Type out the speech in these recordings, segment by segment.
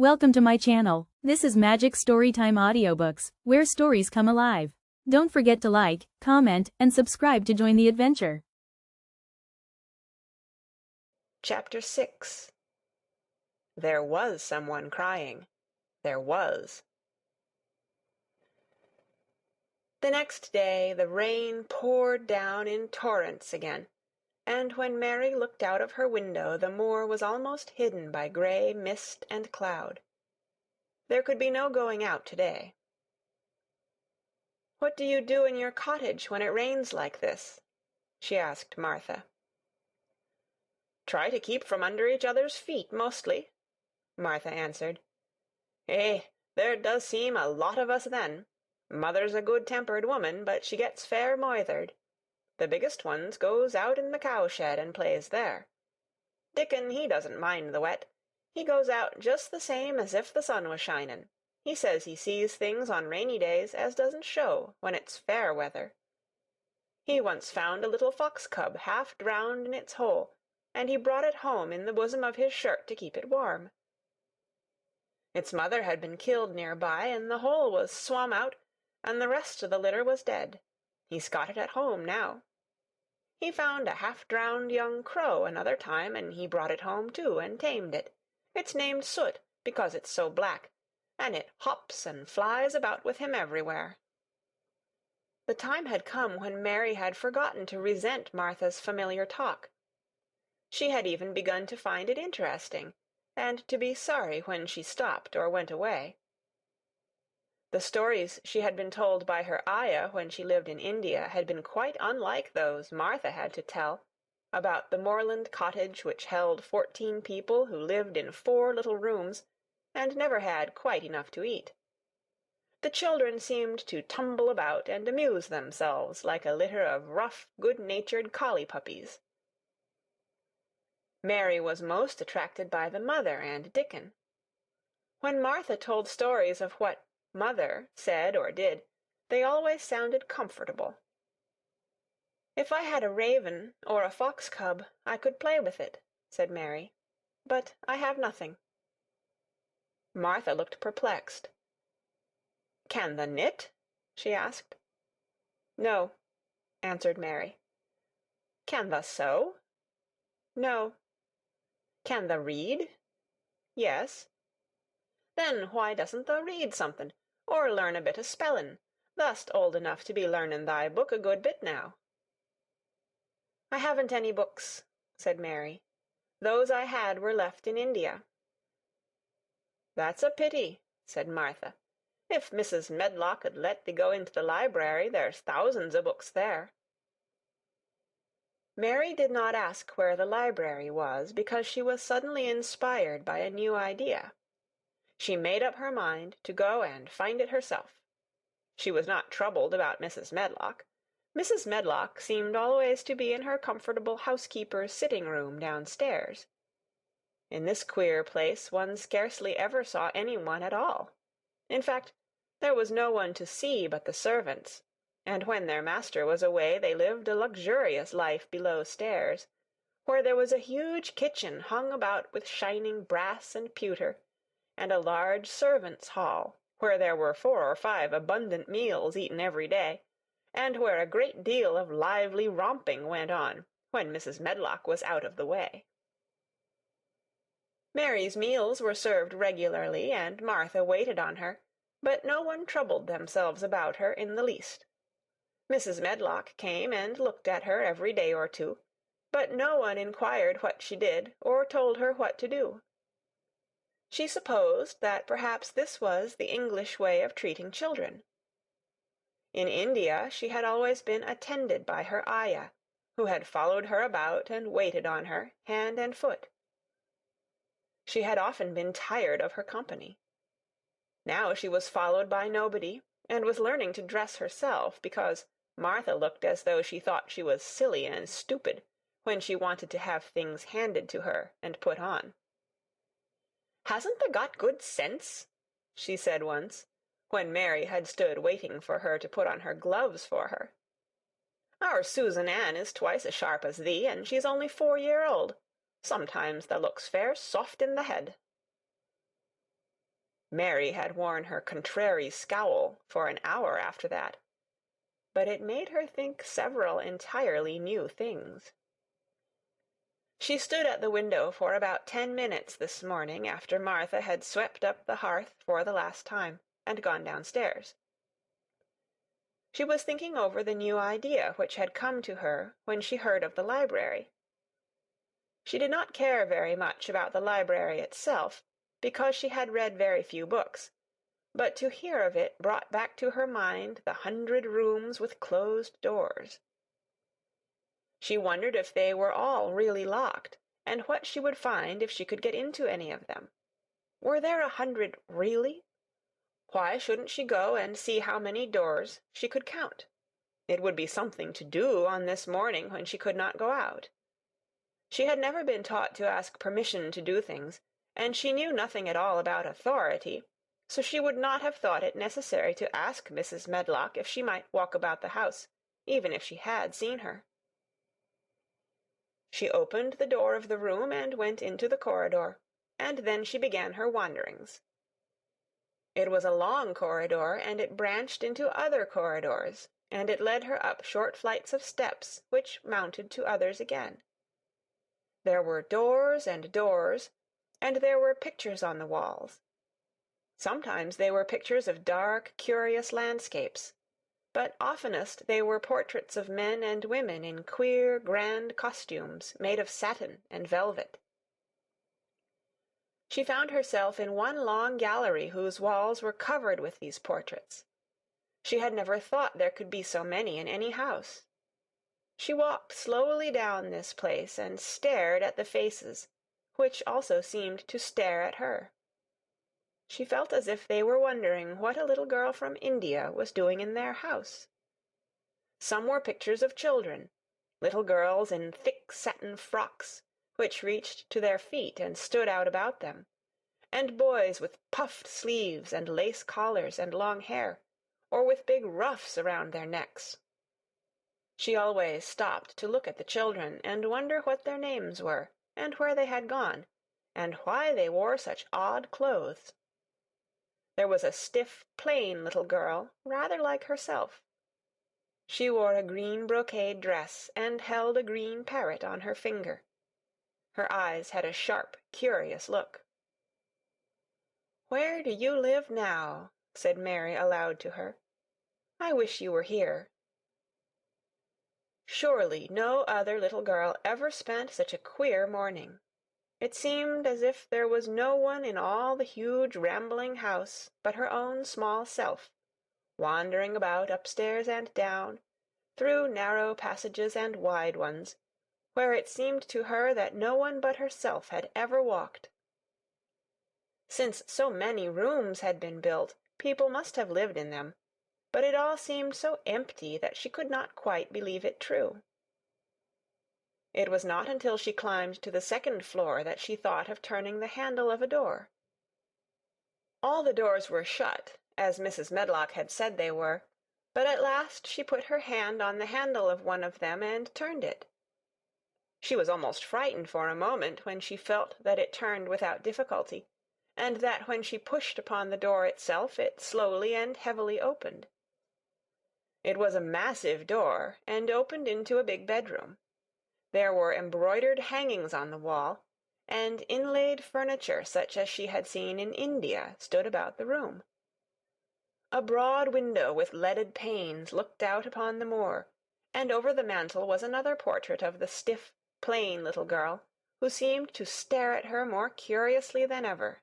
Welcome to my channel. This is Magic Storytime Audiobooks, where stories come alive. Don't forget to like, comment, and subscribe to join the adventure. Chapter 6. There was someone crying. There was. The next day the rain poured down in torrents again, and when Mary looked out of her window the moor was almost hidden by grey mist and cloud. There could be no going out to-day. "What do you do in your cottage when it rains like this?" she asked Martha. "Try to keep from under each other's feet, mostly," Martha answered. There does seem a lot of us then. Mother's a good-tempered woman, but she gets fair moithered. The biggest ones goes out in the cow-shed and plays there. Dickon, he doesn't mind the wet. He goes out just the same as if the sun was shinin'. He says he sees things on rainy days as doesn't show when it's fair weather. He once found a little fox cub half drowned in its hole, and he brought it home in the bosom of his shirt to keep it warm. Its mother had been killed near by, and the hole was swum out, and the rest of the litter was dead. He's got it at home now. He found a half-drowned young crow another time, and he brought it home too, and tamed it. It's named Soot, because it's so black, and it hops and flies about with him everywhere." The time had come when Mary had forgotten to resent Martha's familiar talk. She had even begun to find it interesting, and to be sorry when she stopped or went away. The stories she had been told by her ayah when she lived in India had been quite unlike those Martha had to tell, about the moorland cottage which held 14 people who lived in 4 little rooms, and never had quite enough to eat. The children seemed to tumble about and amuse themselves like a litter of rough, good-natured collie puppies. Mary was most attracted by the mother and Dickon. When Martha told stories of what Mother said or did, they always sounded comfortable. "If I had a raven or a fox cub, I could play with it," said Mary. "But I have nothing." Martha looked perplexed. "Can the knit?" she asked. "No," answered Mary. "Can the sew?" "No." "Can the read?" "Yes." "Then why doesn't thou read something, or learn a bit o' spellin'? Thou'st old enough to be learnin' thy book a good bit now." "I haven't any books," said Mary. "Those I had were left in India." "That's a pity," said Martha. "If Mrs. Medlock 'ud let thee go into the library, there's thousands o' books there." Mary did not ask where the library was, because she was suddenly inspired by a new idea. She made up her mind to go and find it herself. She was not troubled about Mrs. Medlock. Mrs. Medlock seemed always to be in her comfortable housekeeper's sitting-room downstairs. In this queer place one scarcely ever saw any one at all. In fact, there was no one to see but the servants, and when their master was away they lived a luxurious life below stairs, where there was a huge kitchen hung about with shining brass and pewter, and a large servants' hall, where there were 4 or 5 abundant meals eaten every day, and where a great deal of lively romping went on when Mrs. Medlock was out of the way. Mary's meals were served regularly, and Martha waited on her, but no one troubled themselves about her in the least. Mrs. Medlock came and looked at her every day or two, but no one inquired what she did or told her what to do. She supposed that perhaps this was the English way of treating children. In India she had always been attended by her ayah, who had followed her about and waited on her, hand and foot. She had often been tired of her company. Now she was followed by nobody, and was learning to dress herself, because Martha looked as though she thought she was silly and stupid when she wanted to have things handed to her and put on. "Hasn't thou got good sense?" she said once, when Mary had stood waiting for her to put on her gloves for her. "Our Susan Ann is twice as sharp as thee, and she's only 4 year old. Sometimes thou looks fair soft in the head." Mary had worn her contrary scowl for an hour after that, but it made her think several entirely new things. She stood at the window for about 10 minutes this morning after Martha had swept up the hearth for the last time, and gone downstairs. She was thinking over the new idea which had come to her when she heard of the library. She did not care very much about the library itself, because she had read very few books, but to hear of it brought back to her mind the 100 rooms with closed doors. She wondered if they were all really locked, and what she would find if she could get into any of them. Were there 100 really? Why shouldn't she go and see how many doors she could count? It would be something to do on this morning when she could not go out. She had never been taught to ask permission to do things, and she knew nothing at all about authority, so she would not have thought it necessary to ask Mrs. Medlock if she might walk about the house, even if she had seen her. She opened the door of the room and went into the corridor, and then she began her wanderings. It was a long corridor, and it branched into other corridors, and it led her up short flights of steps which mounted to others again. There were doors and doors, and there were pictures on the walls. Sometimes they were pictures of dark, curious landscapes, but oftenest they were portraits of men and women in queer, grand costumes made of satin and velvet. She found herself in one long gallery whose walls were covered with these portraits. She had never thought there could be so many in any house. She walked slowly down this place and stared at the faces, which also seemed to stare at her. She felt as if they were wondering what a little girl from India was doing in their house. Some were pictures of children, little girls in thick satin frocks, which reached to their feet and stood out about them, and boys with puffed sleeves and lace collars and long hair, or with big ruffs around their necks. She always stopped to look at the children and wonder what their names were, and where they had gone, and why they wore such odd clothes. There was a stiff, plain little girl, rather like herself. She wore a green brocade dress and held a green parrot on her finger. Her eyes had a sharp, curious look. "Where do you live now?" said Mary aloud to her. "I wish you were here." Surely no other little girl ever spent such a queer morning. It seemed as if there was no one in all the huge rambling house but her own small self, wandering about upstairs and down, through narrow passages and wide ones, where it seemed to her that no one but herself had ever walked. Since so many rooms had been built, people must have lived in them, but it all seemed so empty that she could not quite believe it true. It was not until she climbed to the second floor that she thought of turning the handle of a door. All the doors were shut, as Mrs. Medlock had said they were, but at last she put her hand on the handle of one of them and turned it. She was almost frightened for a moment when she felt that it turned without difficulty, and that when she pushed upon the door itself it slowly and heavily opened. It was a massive door, and opened into a big bedroom. There were embroidered hangings on the wall, and inlaid furniture such as she had seen in India stood about the room. A broad window with leaded panes looked out upon the moor, and over the mantel was another portrait of the stiff, plain little girl, who seemed to stare at her more curiously than ever.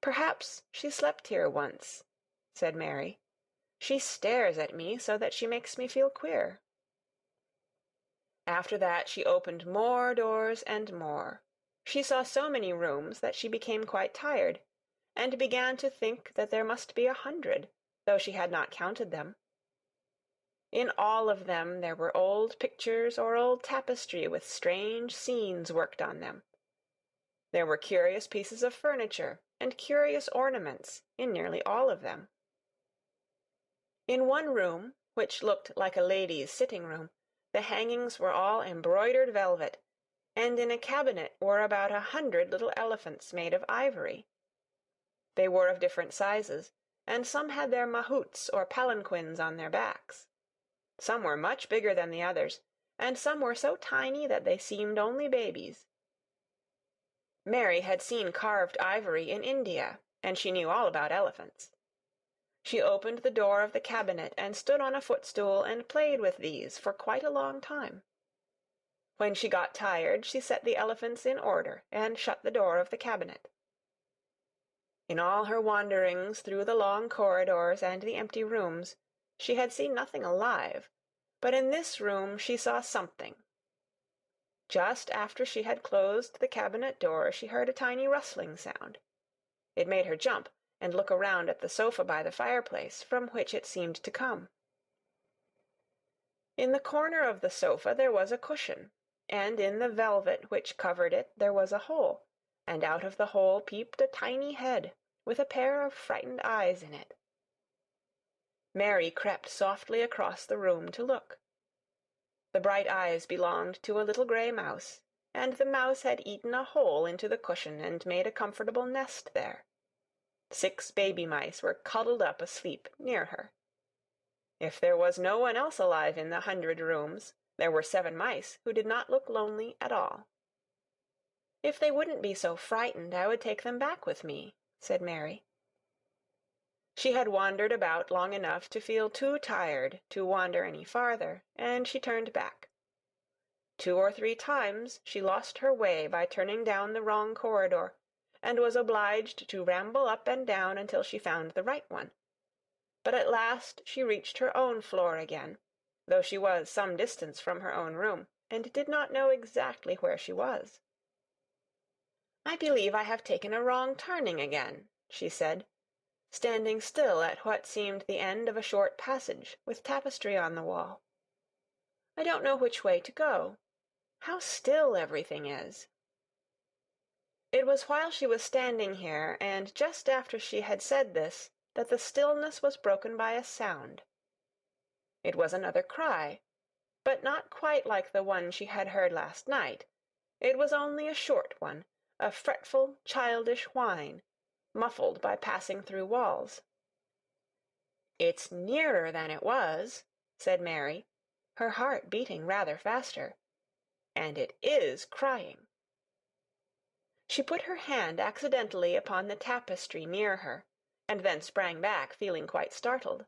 "Perhaps she slept here once," said Mary. "She stares at me so that she makes me feel queer." After that she opened more doors and more. She saw so many rooms that she became quite tired, and began to think that there must be 100, though she had not counted them. In all of them there were old pictures or old tapestry with strange scenes worked on them. There were curious pieces of furniture and curious ornaments in nearly all of them. In one room, which looked like a lady's sitting-room, the hangings were all embroidered velvet, and in a cabinet were about 100 little elephants made of ivory. They were of different sizes, and some had their mahouts or palanquins on their backs. Some were much bigger than the others, and some were so tiny that they seemed only babies. Mary had seen carved ivory in India, and she knew all about elephants. She opened the door of the cabinet and stood on a footstool and played with these for quite a long time. When she got tired, she set the elephants in order and shut the door of the cabinet. In all her wanderings through the long corridors and the empty rooms, she had seen nothing alive, but in this room she saw something. Just after she had closed the cabinet door, she heard a tiny rustling sound. It made her jump and look around at the sofa by the fireplace, from which it seemed to come. In the corner of the sofa there was a cushion, and in the velvet which covered it there was a hole, and out of the hole peeped a tiny head, with a pair of frightened eyes in it. Mary crept softly across the room to look. The bright eyes belonged to a little gray mouse, and the mouse had eaten a hole into the cushion and made a comfortable nest there. 6 baby mice were cuddled up asleep near her. If there was no one else alive in the 100 rooms, there were 7 mice who did not look lonely at all. "If they wouldn't be so frightened, I would take them back with me," said Mary. She had wandered about long enough to feel too tired to wander any farther, and she turned back. 2 or 3 times she lost her way by turning down the wrong corridor, and was obliged to ramble up and down until she found the right one. But at last she reached her own floor again, though she was some distance from her own room, and did not know exactly where she was. "I believe I have taken a wrong turning again," she said, standing still at what seemed the end of a short passage with tapestry on the wall. "I don't know which way to go. How still everything is." It was while she was standing here, and just after she had said this, that the stillness was broken by a sound. It was another cry, but not quite like the one she had heard last night. It was only a short one, a fretful, childish whine, muffled by passing through walls. "It's nearer than it was," said Mary, her heart beating rather faster. "And it is crying." She put her hand accidentally upon the tapestry near her, and then sprang back, feeling quite startled.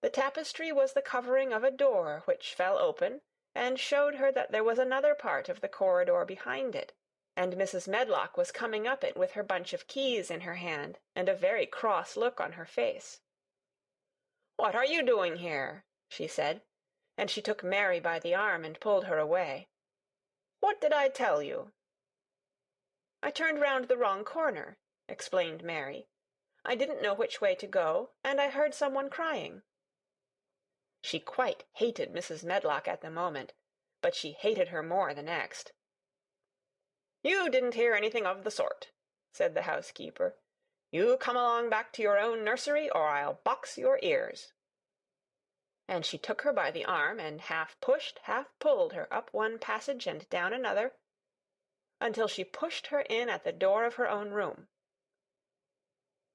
The tapestry was the covering of a door which fell open, and showed her that there was another part of the corridor behind it, and Mrs. Medlock was coming up it with her bunch of keys in her hand, and a very cross look on her face. "What are you doing here?" she said, and she took Mary by the arm and pulled her away. "What did I tell you?" "I turned round the wrong corner," explained Mary. "I didn't know which way to go, and I heard someone crying." She quite hated Mrs. Medlock at the moment, but she hated her more the next. "You didn't hear anything of the sort," said the housekeeper. "You come along back to your own nursery, or I'll box your ears." And she took her by the arm, and half pushed, half pulled her up one passage and down another, until she pushed her in at the door of her own room.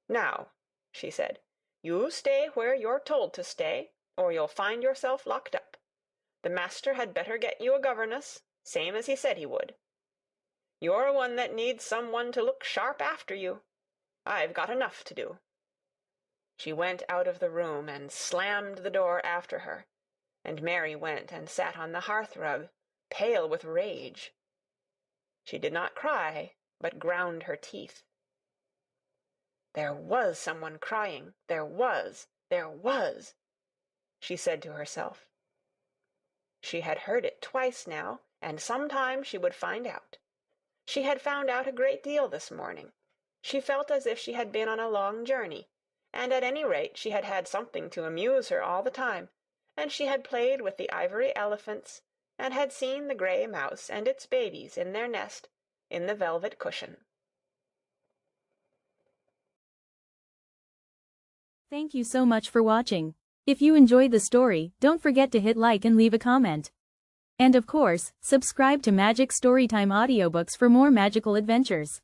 "Now," she said, "you stay where you're told to stay, or you'll find yourself locked up. The master had better get you a governess, same as he said he would. You're one that needs some one to look sharp after you. I've got enough to do." She went out of the room and slammed the door after her, and Mary went and sat on the hearth-rug, pale with rage. She did not cry, but ground her teeth. "There was someone crying, there was, she said to herself. She had heard it twice now, and some time she would find out. She had found out a great deal this morning. She felt as if she had been on a long journey, and at any rate she had had something to amuse her all the time, and she had played with the ivory elephants, and had seen the gray mouse and its babies in their nest in the velvet cushion. Thank you so much for watching. If you enjoyed the story, don't forget to hit like and leave a comment. And of course, subscribe to Magic Storytime Audiobooks for more magical adventures.